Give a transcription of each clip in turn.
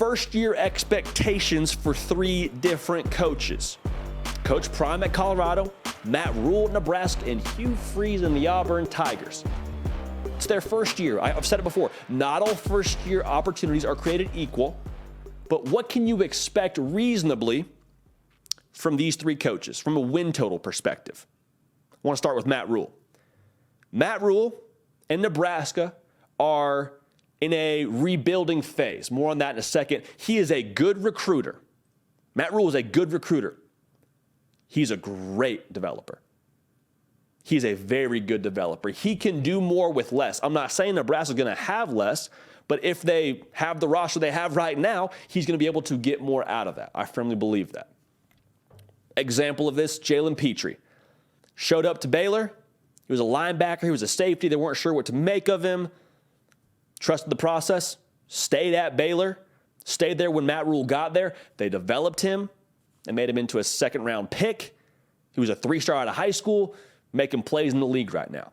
first-year expectations for three different coaches. Coach Prime at Colorado, Matt Rule at Nebraska, and Hugh Freeze in the Auburn Tigers. It's their first year. I've said it before. Not all first-year opportunities are created equal, but what can you expect reasonably from these three coaches from a win total perspective? I want to start with Matt Rule. Matt Rule and Nebraska are in a rebuilding phase. More on that in a second. He is a good recruiter. Matt Rule is a good recruiter. He's a great developer. He's a very good developer. He can do more with less. I'm not saying Nebraska's going to have less, but if they have the roster they have right now, he's going to be able to get more out of that. I firmly believe that. Example of this, Jalen Petrie. Showed up to Baylor. He was a linebacker. He was a safety. They weren't sure what to make of him. Trusted the process. Stayed at Baylor. Stayed there when Matt Rule got there. They developed him and made him into a second-round pick. He was a three-star out of high school, making plays in the league right now.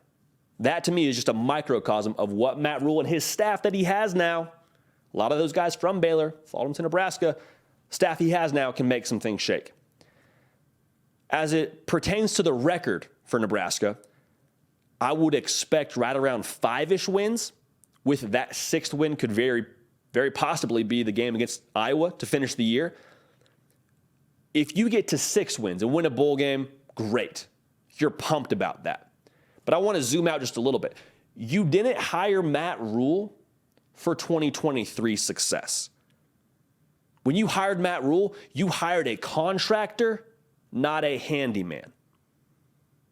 That, to me, is just a microcosm of what Matt Rule and his staff that he has now, a lot of those guys from Baylor, followed him to Nebraska, staff he has now can make some things shake. As it pertains to the record for Nebraska, I would expect right around 5-ish wins, with that 6th win could very, very possibly be the game against Iowa to finish the year. If you get to 6 wins and win a bowl game, great. You're pumped about that. But I want to zoom out just a little bit. You didn't hire Matt Rule for 2023 success. When you hired Matt Rule, you hired a contractor, not a handyman.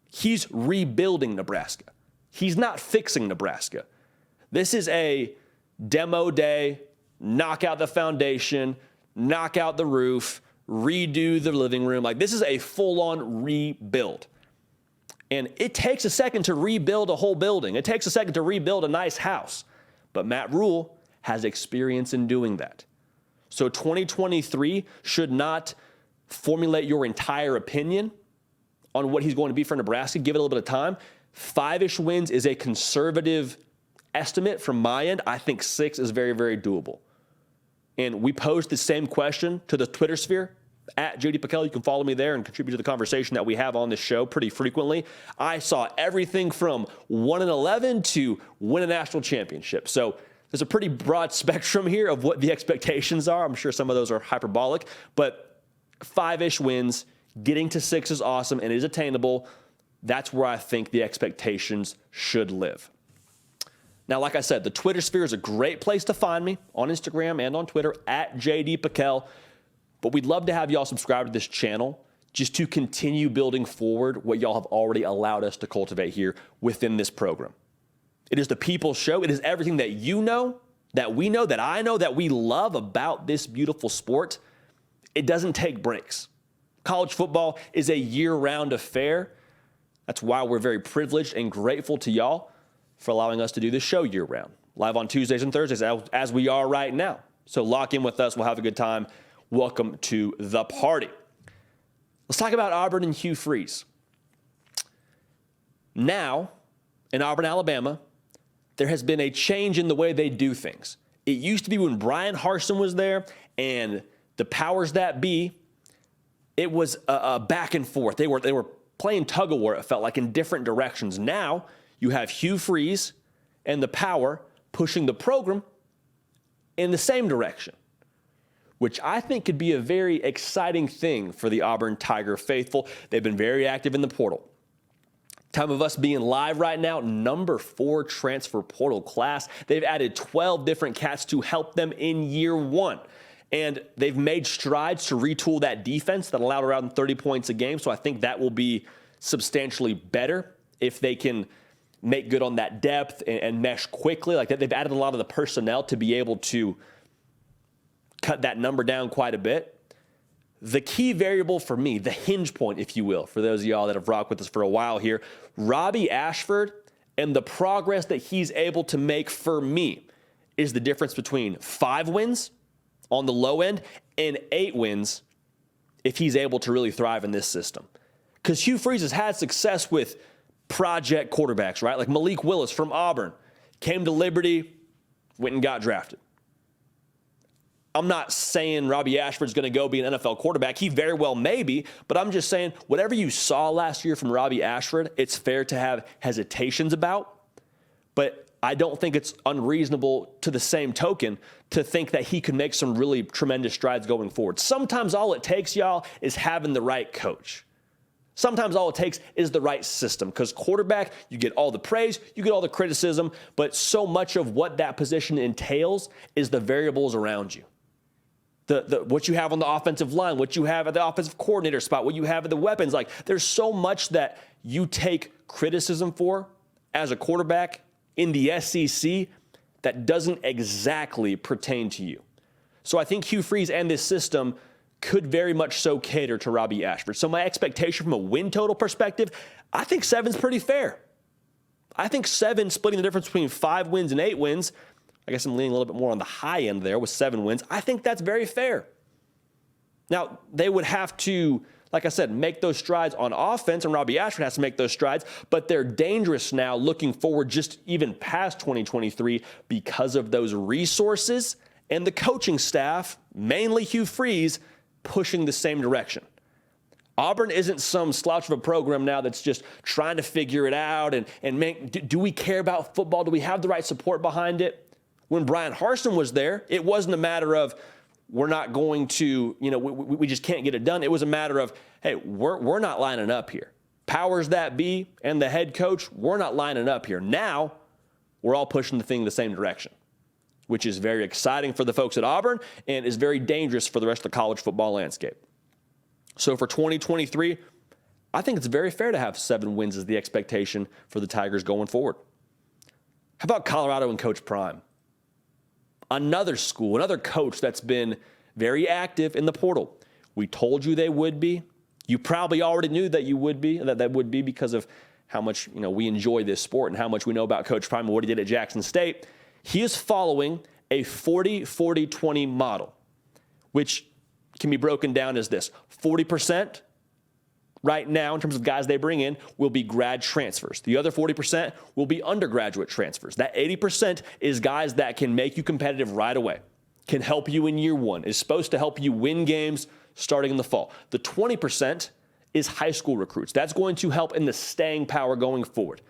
He's rebuilding Nebraska. He's not fixing Nebraska. This is a demo day, knock out the foundation, knock out the roof, redo the living room. Like, this is a full-on rebuild. And it takes a second to rebuild a whole building. It takes a second to rebuild a nice house. But Matt Rule has experience in doing that. So 2023 should not formulate your entire opinion on what he's going to be for Nebraska. Give it a little bit of time. 5-ish wins is a conservative estimate from my end. I think 6 is very, very doable. And we posed the same question to the Twitter sphere at JD Pickell. You can follow me there and contribute to the conversation that we have on this show pretty frequently. I saw everything from 1-11 to win a national championship. So there's a pretty broad spectrum here of what the expectations are. I'm sure some of those are hyperbolic, but 5-ish wins, getting to 6 is awesome and is attainable. That's where I think the expectations should live. Now, like I said, the Twitter sphere is a great place to find me on Instagram and on Twitter at JD Pickell. But we'd love to have y'all subscribe to this channel just to continue building forward what y'all have already allowed us to cultivate here within this program. It is the people's show. It is everything that you know, that we know, that I know, that we love about this beautiful sport. It doesn't take breaks. College football is a year-round affair. That's why we're very privileged and grateful to y'all for allowing us to do this show year-round. Live on Tuesdays and Thursdays, as we are right now. So lock in with us. We'll have a good time. Welcome to the party. Let's talk about Auburn and Hugh Freeze. Now, in Auburn, Alabama, there has been a change in the way they do things. It used to be when Brian Harsin was there and the powers that be, it was a back and forth. They were playing tug of war, it felt like, in different directions. Now, you have Hugh Freeze and the power pushing the program in the same direction, which I think could be a very exciting thing for the Auburn Tiger faithful. They've been very active in the portal. Time of us being live right now, number 4 transfer portal class. They've added 12 different cats to help them in year 1. And they've made strides to retool that defense that allowed around 30 points a game. So I think that will be substantially better if they can make good on that depth and mesh quickly. Like that, they've added a lot of the personnel to be able to cut that number down quite a bit. The key variable for me, the hinge point, if you will, for those of y'all that have rocked with us for a while here, Robbie Ashford and the progress that he's able to make for me is the difference between 5 wins on the low end and 8 wins if he's able to really thrive in this system. Because Hugh Freeze has had success with project quarterbacks, right? Like Malik Willis from Auburn came to Liberty, went and got drafted. I'm not saying Robbie Ashford's going to go be an NFL quarterback. He very well may be, but I'm just saying whatever you saw last year from Robbie Ashford, it's fair to have hesitations about. But I don't think it's unreasonable to the same token to think that he could make some really tremendous strides going forward. Sometimes all it takes, y'all, is having the right coach. Sometimes all it takes is the right system, because quarterback, you get all the praise, you get all the criticism, but so much of what that position entails is the variables around you. What you have on the offensive line, what you have at the offensive coordinator spot, what you have at the weapons. Like, there's so much that you take criticism for as a quarterback in the SEC that doesn't exactly pertain to you. So I think Hugh Freeze and this system could very much so cater to Robbie Ashford. So my expectation from a win total perspective, I think 7's pretty fair. I think 7, splitting the difference between 5 wins and 8 wins, I guess I'm leaning a little bit more on the high end there with 7 wins. I think that's very fair. Now, they would have to, like I said, make those strides on offense, and Robbie Ashford has to make those strides, but they're dangerous now looking forward just even past 2023 because of those resources and the coaching staff, mainly Hugh Freeze, pushing the same direction. Auburn isn't some slouch of a program now that's just trying to figure it out and make, do we care about football? Do we have the right support behind it? When Brian Harsin was there, it wasn't a matter of we're not going to, we just can't get it done. It was a matter of, hey, we're not lining up here. Powers that be and the head coach, we're not lining up here. Now, we're all pushing the thing in the same direction, which is very exciting for the folks at Auburn and is very dangerous for the rest of the college football landscape. So for 2023, I think it's very fair to have 7 wins as the expectation for the Tigers going forward. How about Colorado and Coach Prime? Another school, another coach that's been very active in the portal. We told you they would be. You probably already knew that you would be, that would be because of how much we enjoy this sport and how much we know about Coach Prime and what he did at Jackson State. He is following a 40-40-20 model, which can be broken down as this. 40% right now, in terms of guys they bring in, will be grad transfers. The other 40% will be undergraduate transfers. That 80% is guys that can make you competitive right away, can help you in year one, is supposed to help you win games starting in the fall. The 20% is high school recruits. That's going to help in the staying power going forward.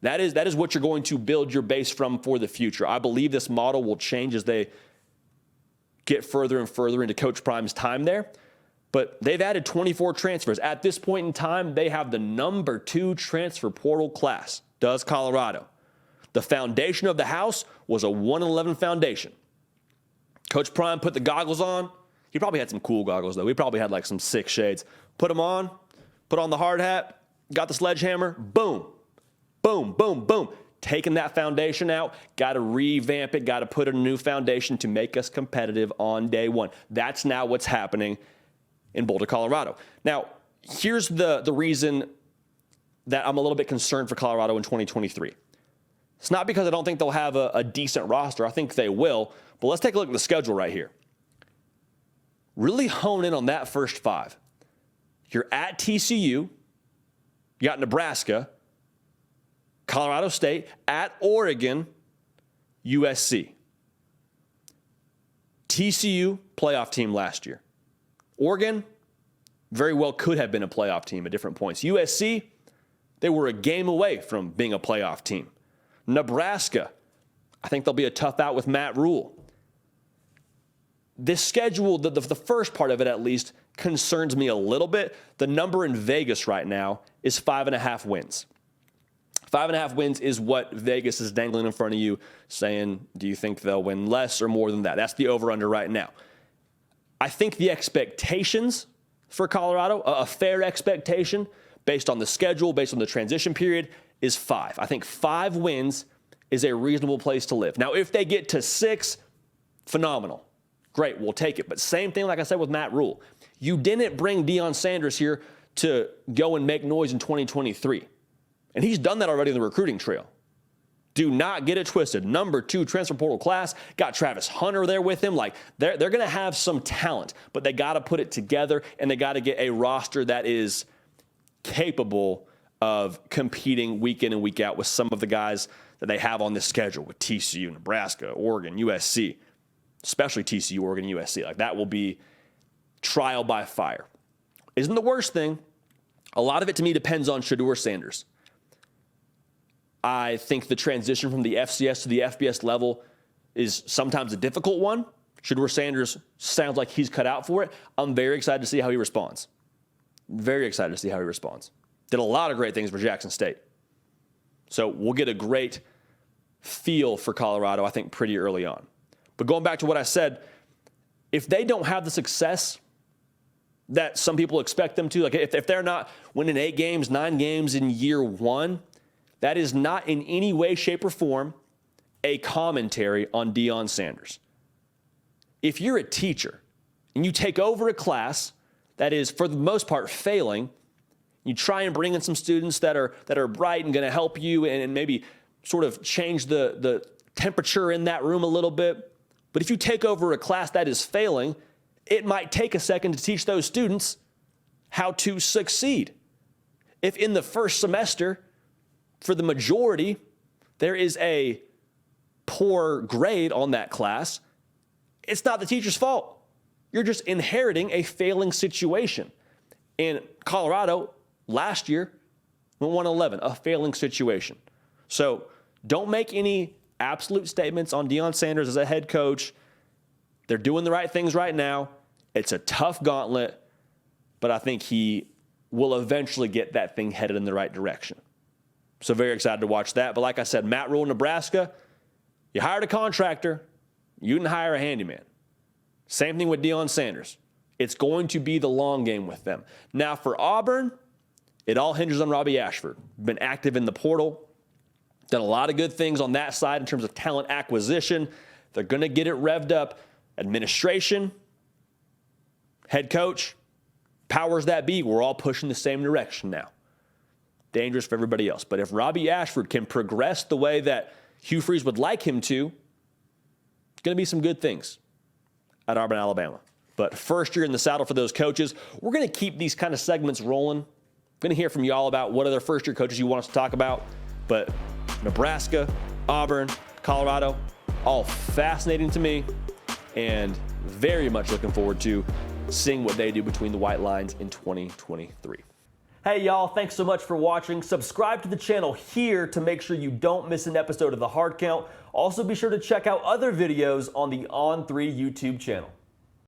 That is what you're going to build your base from for the future. I believe this model will change as they get further and further into Coach Prime's time there. But they've added 24 transfers. At this point in time, they have the number 2 transfer portal class, does Colorado. The foundation of the house was a 1-11 foundation. Coach Prime put the goggles on. He probably had some cool goggles, though. He probably had like some 6 shades. Put them on, put on the hard hat, got the sledgehammer, boom, boom, boom, boom. Taking that foundation out, got to revamp it, got to put a new foundation to make us competitive on day one. That's now what's happening in Boulder, Colorado. Now, here's the reason that I'm a little bit concerned for Colorado in 2023. It's not because I don't think they'll have a decent roster. I think they will. But let's take a look at the schedule right here. Really hone in on that first 5. You're at TCU. You got Nebraska, Colorado State, at Oregon, USC. TCU, playoff team last year. Oregon very well could have been a playoff team at different points. USC, they were a game away from being a playoff team. Nebraska, I think they'll be a tough out with Matt Rule. This schedule, the first part of it at least, concerns me a little bit. The number in Vegas right now is 5.5 wins. 5.5 wins is what Vegas is dangling in front of you, saying, do you think they'll win less or more than that? That's the over-under right now. I think the expectations for Colorado, a fair expectation based on the schedule, based on the transition period, is 5. I think 5 wins is a reasonable place to live. Now, if they get to 6, phenomenal. Great, we'll take it. But same thing, like I said, with Matt Rule. You didn't bring Deion Sanders here to go and make noise in 2023. And he's done that already in the recruiting trail. Do not get it twisted. Number 2 transfer portal class, got Travis Hunter there with him. Like, they're going to have some talent, but they got to put it together, and they got to get a roster that is capable of competing week in and week out with some of the guys that they have on this schedule with TCU, Nebraska, Oregon, USC. especially TCU, Oregon, USC. Like, that will be trial by fire. Isn't the worst thing. A lot of it, to me, depends on Shedeur Sanders. I think the transition from the FCS to the FBS level is sometimes a difficult one. Shedeur Sanders sounds like he's cut out for it. I'm very excited to see how he responds. Very excited to see how he responds. Did a lot of great things for Jackson State. So we'll get a great feel for Colorado, I think, pretty early on. But going back to what I said, if they don't have the success that some people expect them to, like if they're not winning 8 games, 9 games in year 1, that is not in any way, shape, or form a commentary on Deion Sanders. If you're a teacher and you take over a class that is, for the most part, failing, you try and bring in some students that are bright and going to help you and maybe sort of change the temperature in that room a little bit. But if you take over a class that is failing, it might take a second to teach those students how to succeed. If in the first semester, for the majority, there is a poor grade on that class, it's not the teacher's fault. You're just inheriting a failing situation. In Colorado, last year, went 1-11, a failing situation. So don't make any absolute statements on Deion Sanders as a head coach. They're doing the right things right now. It's a tough gauntlet, but I think he will eventually get that thing headed in the right direction. So very excited to watch that. But like I said, Matt Rule, Nebraska, you hired a contractor, you didn't hire a handyman. Same thing with Deion Sanders. It's going to be the long game with them. Now for Auburn, it all hinges on Robbie Ashford. Been active in the portal, done a lot of good things on that side in terms of talent acquisition. They're going to get it revved up. Administration, head coach, powers that be, we're all pushing the same direction now. Dangerous for everybody else. But if Robbie Ashford can progress the way that Hugh Freeze would like him to, it's going to be some good things at Auburn, Alabama. But first year in the saddle for those coaches. We're going to keep these kind of segments rolling. Going to hear from y'all about what other first-year coaches you want us to talk about. But Nebraska, Auburn, Colorado, all fascinating to me and very much looking forward to seeing what they do between the white lines in 2023. Hey y'all, thanks so much for watching. Subscribe to the channel here to make sure you don't miss an episode of The Hard Count. Also be sure to check out other videos on the On3 YouTube channel.